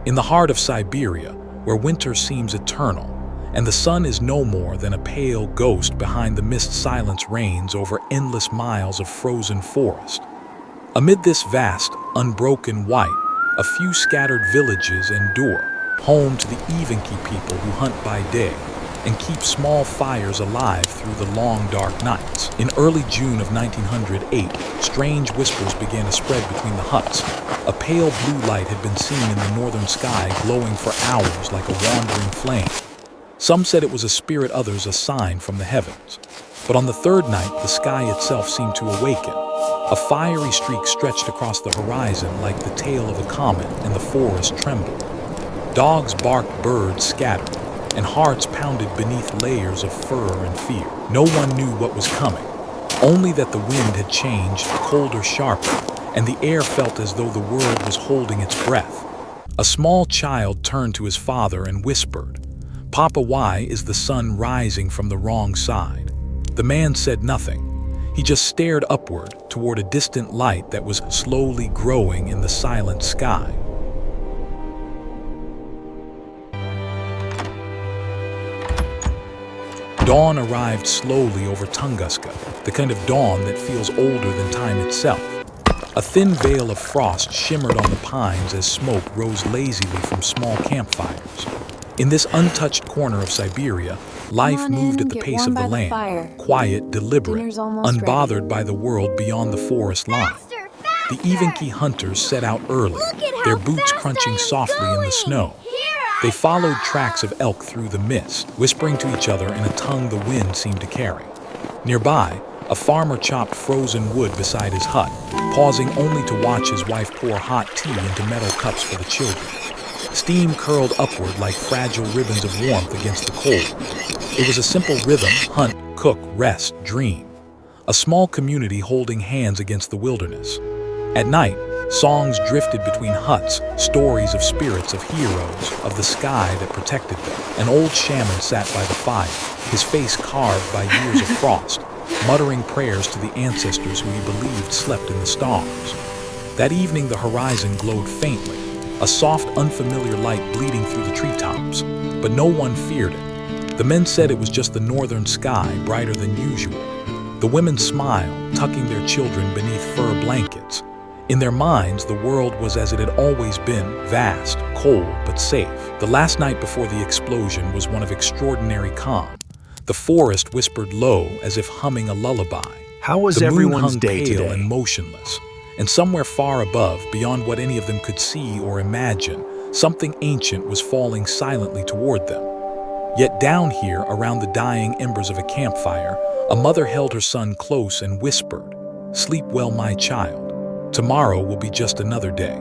In the heart of Siberia, where winter seems eternal, and the sun is no more than a pale ghost behind the mist, silence reigns over endless miles of frozen forest. Amid this vast, unbroken white, a few scattered villages endure, home to the Evenki people who hunt by day and keep small fires alive through the long, dark nights. In early June of 1908, strange whispers began to spread between the huts. A pale blue light had been seen in the northern sky, glowing for hours like a wandering flame. Some said it was a spirit, others a sign from the heavens. But on the third night, the sky itself seemed to awaken. A fiery streak stretched across the horizon like the tail of a comet, and the forest trembled. Dogs barked, birds scattered, and hearts pounded beneath layers of fur and fear. No one knew what was coming, only that the wind had changed, colder, sharper, and the air felt as though the world was holding its breath. A small child turned to his father and whispered, "Papa, why is the sun rising from the wrong side?" The man said nothing. He just stared upward toward a distant light that was slowly growing in the silent sky. Dawn arrived slowly over Tunguska, the kind of dawn that feels older than time itself. A thin veil of frost shimmered on the pines as smoke rose lazily from small campfires. In this untouched corner of Siberia, life moved at the pace of the land, quiet, deliberate, unbothered by the world beyond the forest line. The Evenki hunters set out early, their boots crunching softly in the snow. They followed tracks of elk through the mist, whispering to each other in a tongue the wind seemed to carry. Nearby, a farmer chopped frozen wood beside his hut, pausing only to watch his wife pour hot tea into metal cups for the children. Steam curled upward like fragile ribbons of warmth against the cold. It was a simple rhythm: hunt, cook, rest, dream. A small community holding hands against the wilderness. At night, songs drifted between huts, stories of spirits, of heroes, of the sky that protected them. An old shaman sat by the fire, his face carved by years of frost, muttering prayers to the ancestors who he believed slept in the stars. That evening the horizon glowed faintly, a soft, unfamiliar light bleeding through the treetops, but no one feared it. The men said it was just the northern sky, brighter than usual. The women smiled, tucking their children beneath fur blankets. In their minds, the world was as it had always been, vast, cold, but safe. The last night before the explosion was one of extraordinary calm. The forest whispered low, as if humming a lullaby. How was the moon everyone's hung day pale today? and motionless, and somewhere far above, beyond what any of them could see or imagine, something ancient was falling silently toward them. Yet down here, around the dying embers of a campfire, a mother held her son close and whispered, "Sleep well, my child. Tomorrow will be just another day."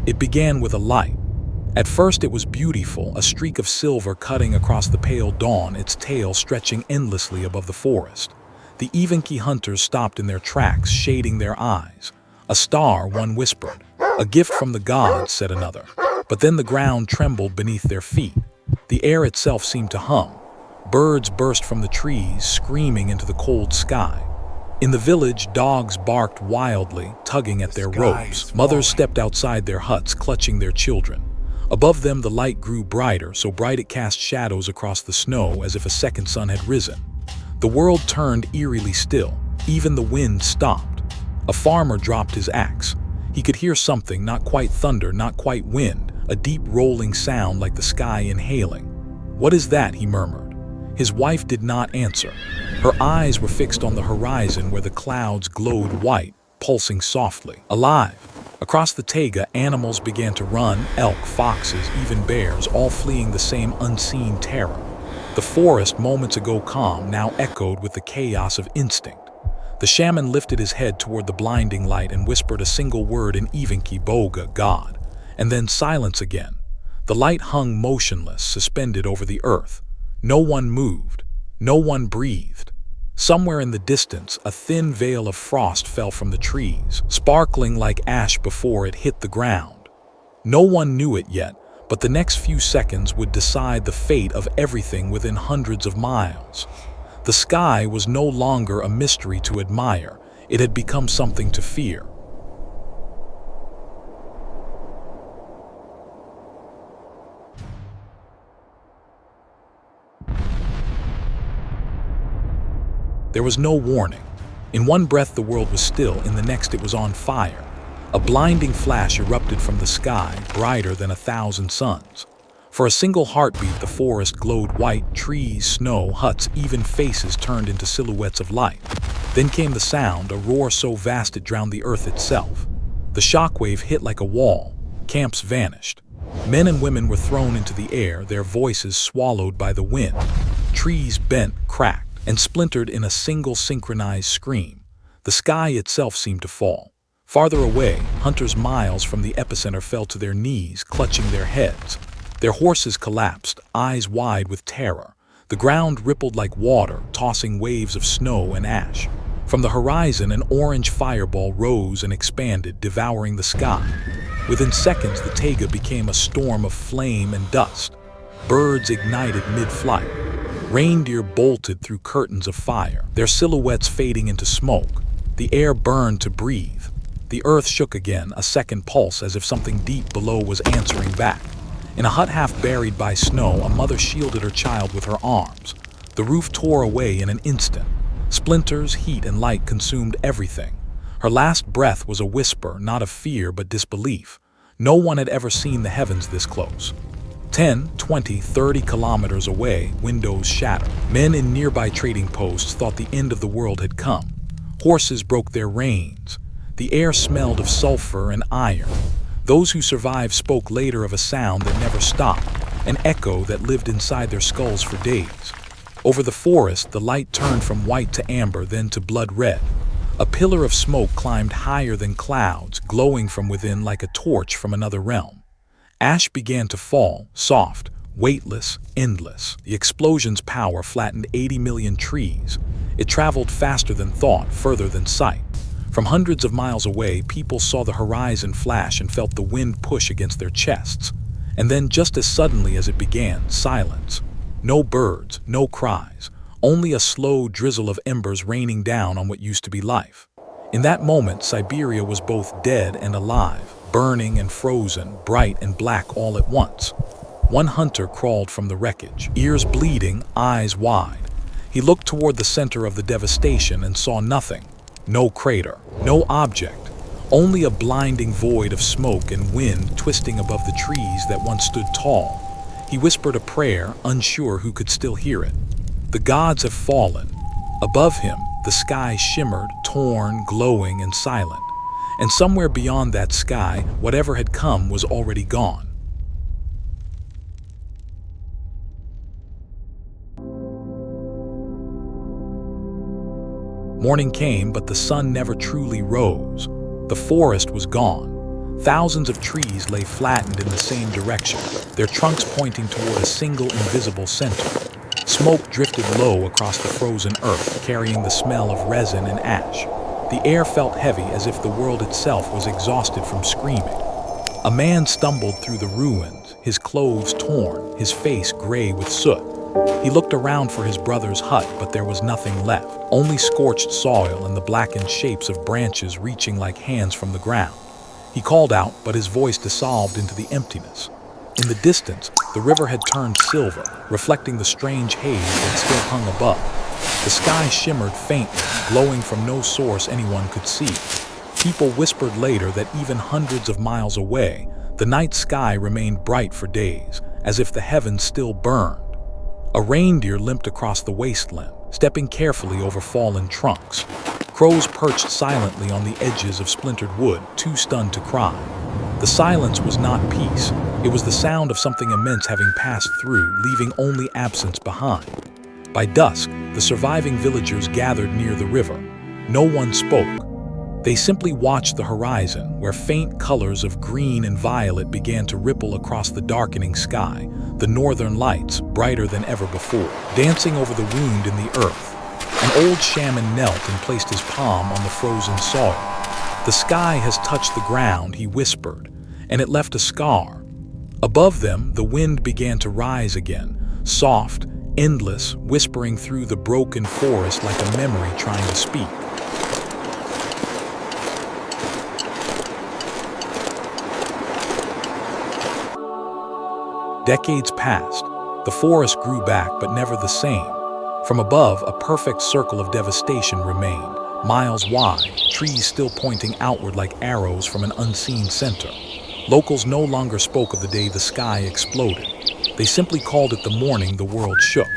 It began with a light. At first it was beautiful, a streak of silver cutting across the pale dawn, its tail stretching endlessly above the forest. The Evenki hunters stopped in their tracks, shading their eyes. "A star," one whispered. "A gift from the gods," said another. But then the ground trembled beneath their feet. The air itself seemed to hum. Birds burst from the trees, screaming into the cold sky. In the village, dogs barked wildly, tugging at their ropes. Mothers stepped outside their huts, clutching their children. Above them, the light grew brighter, so bright it cast shadows across the snow as if a second sun had risen. The world turned eerily still. Even the wind stopped. A farmer dropped his axe. He could hear something, not quite thunder, not quite wind, a deep rolling sound like the sky inhaling. "What is that?" he murmured. His wife did not answer. Her eyes were fixed on the horizon where the clouds glowed white, pulsing softly. Alive! Across the taiga, animals began to run, elk, foxes, even bears, all fleeing the same unseen terror. The forest, moments ago calm, now echoed with the chaos of instinct. The shaman lifted his head toward the blinding light and whispered a single word in Evenki, "Boga," God. And then silence again. The light hung motionless, suspended over the earth. No one moved. No one breathed. Somewhere in the distance, a thin veil of frost fell from the trees, sparkling like ash before it hit the ground. No one knew it yet, but the next few seconds would decide the fate of everything within hundreds of miles. The sky was no longer a mystery to admire, it had become something to fear. There was no warning. In one breath the world was still, in the next it was on fire. A blinding flash erupted from the sky, brighter than 1,000 suns. For a single heartbeat the forest glowed white, trees, snow, huts, even faces turned into silhouettes of light. Then came the sound, a roar so vast it drowned the earth itself. The shockwave hit like a wall. Camps vanished. Men and women were thrown into the air, their voices swallowed by the wind. Trees bent, cracked, and splintered in a single synchronized scream. The sky itself seemed to fall. Farther away, hunters miles from the epicenter fell to their knees, clutching their heads. Their horses collapsed, eyes wide with terror. The ground rippled like water, tossing waves of snow and ash. From the horizon, an orange fireball rose and expanded, devouring the sky. Within seconds, the taiga became a storm of flame and dust. Birds ignited mid-flight. Reindeer bolted through curtains of fire, their silhouettes fading into smoke. The air burned to breathe. The earth shook again, a second pulse as if something deep below was answering back. In a hut half buried by snow, a mother shielded her child with her arms. The roof tore away in an instant. Splinters, heat, and light consumed everything. Her last breath was a whisper, not of fear but disbelief. No one had ever seen the heavens this close. 10, 20, 30 kilometers away, windows shattered. Men in nearby trading posts thought the end of the world had come. Horses broke their reins. The air smelled of sulfur and iron. Those who survived spoke later of a sound that never stopped, an echo that lived inside their skulls for days. Over the forest, the light turned from white to amber, then to blood red. A pillar of smoke climbed higher than clouds, glowing from within like a torch from another realm. Ash began to fall, soft, weightless, endless. The explosion's power flattened 80 million trees. It traveled faster than thought, further than sight. From hundreds of miles away, people saw the horizon flash and felt the wind push against their chests. And then, just as suddenly as it began, silence. No birds, no cries, only a slow drizzle of embers raining down on what used to be life. In that moment, Siberia was both dead and alive, burning and frozen, bright and black all at once. One hunter crawled from the wreckage, ears bleeding, eyes wide. He looked toward the center of the devastation and saw nothing. No crater, no object, only a blinding void of smoke and wind twisting above the trees that once stood tall. He whispered a prayer, unsure who could still hear it. The gods have fallen. Above him, the sky shimmered, torn, glowing, and silent. And somewhere beyond that sky, whatever had come was already gone. Morning came, but the sun never truly rose. The forest was gone. Thousands of trees lay flattened in the same direction, their trunks pointing toward a single invisible center. Smoke drifted low across the frozen earth, carrying the smell of resin and ash. The air felt heavy, as if the world itself was exhausted from screaming. A man stumbled through the ruins, his clothes torn, his face gray with soot. He looked around for his brother's hut, but there was nothing left, only scorched soil and the blackened shapes of branches reaching like hands from the ground. He called out, but his voice dissolved into the emptiness. In the distance, the river had turned silver, reflecting the strange haze that still hung above. The sky shimmered faintly, glowing from no source anyone could see. People whispered later that even hundreds of miles away, the night sky remained bright for days, as if the heavens still burned. A reindeer limped across the wasteland, stepping carefully over fallen trunks. Crows perched silently on the edges of splintered wood, too stunned to cry. The silence was not peace. It was the sound of something immense having passed through, leaving only absence behind. By dusk, the surviving villagers gathered near the river. No one spoke. They simply watched the horizon, where faint colors of green and violet began to ripple across the darkening sky, the northern lights, brighter than ever before, dancing over the wound in the earth. An old shaman knelt and placed his palm on the frozen soil. "The sky has touched the ground," he whispered, "and it left a scar." Above them, the wind began to rise again, soft, endless, whispering through the broken forest like a memory trying to speak. Decades passed. The forest grew back, but never the same. From above, a perfect circle of devastation remained, miles wide, trees still pointing outward like arrows from an unseen center. Locals no longer spoke of the day the sky exploded. They simply called it the morning the world shook.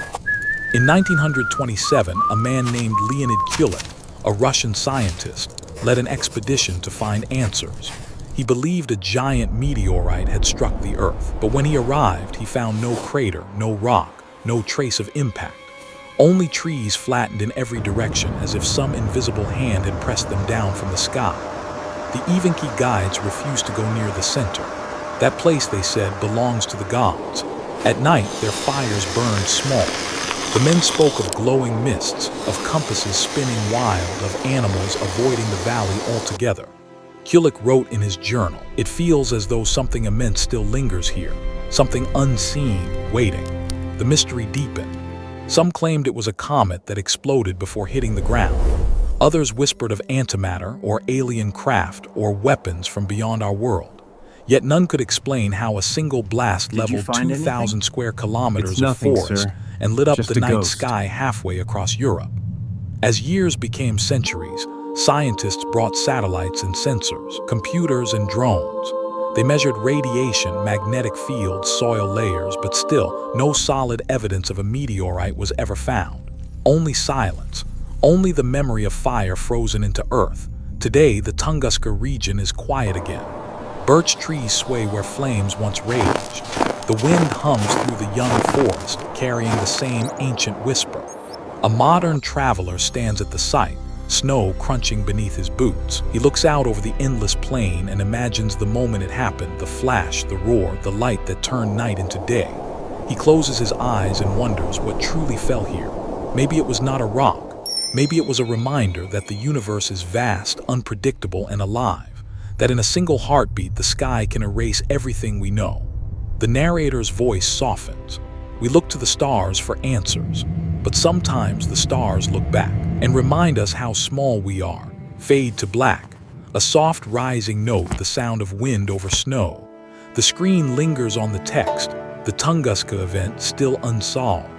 In 1927, a man named Leonid Kulik, a Russian scientist, led an expedition to find answers. He believed a giant meteorite had struck the Earth, but when he arrived, he found no crater, no rock, no trace of impact. Only trees flattened in every direction as if some invisible hand had pressed them down from the sky. The Evenki guides refused to go near the center. That place, they said, belongs to the gods. At night, their fires burned small. The men spoke of glowing mists, of compasses spinning wild, of animals avoiding the valley altogether. Kulik wrote in his journal, "It feels as though something immense still lingers here, something unseen, waiting." The mystery deepened. Some claimed it was a comet that exploded before hitting the ground. Others whispered of antimatter or alien craft or weapons from beyond our world. Yet none could explain how a single blast leveled 2,000 square kilometers of forest and lit up the night sky halfway across Europe. As years became centuries, scientists brought satellites and sensors, computers and drones. They measured radiation, magnetic fields, soil layers, but still, no solid evidence of a meteorite was ever found. Only silence, only the memory of fire frozen into earth. Today, the Tunguska region is quiet again. Birch trees sway where flames once raged. The wind hums through the young forest, carrying the same ancient whisper. A modern traveler stands at the site, snow crunching beneath his boots. He looks out over the endless plain and imagines the moment it happened, the flash, the roar, the light that turned night into day. He closes his eyes and wonders what truly fell here. Maybe it was not a rock. Maybe it was a reminder that the universe is vast, unpredictable, and alive. That in a single heartbeat, the sky can erase everything we know. The narrator's voice softens. We look to the stars for answers. But sometimes the stars look back and remind us how small we are, fade to black. A soft rising note, the sound of wind over snow. The screen lingers on the text, the Tunguska event still unsolved.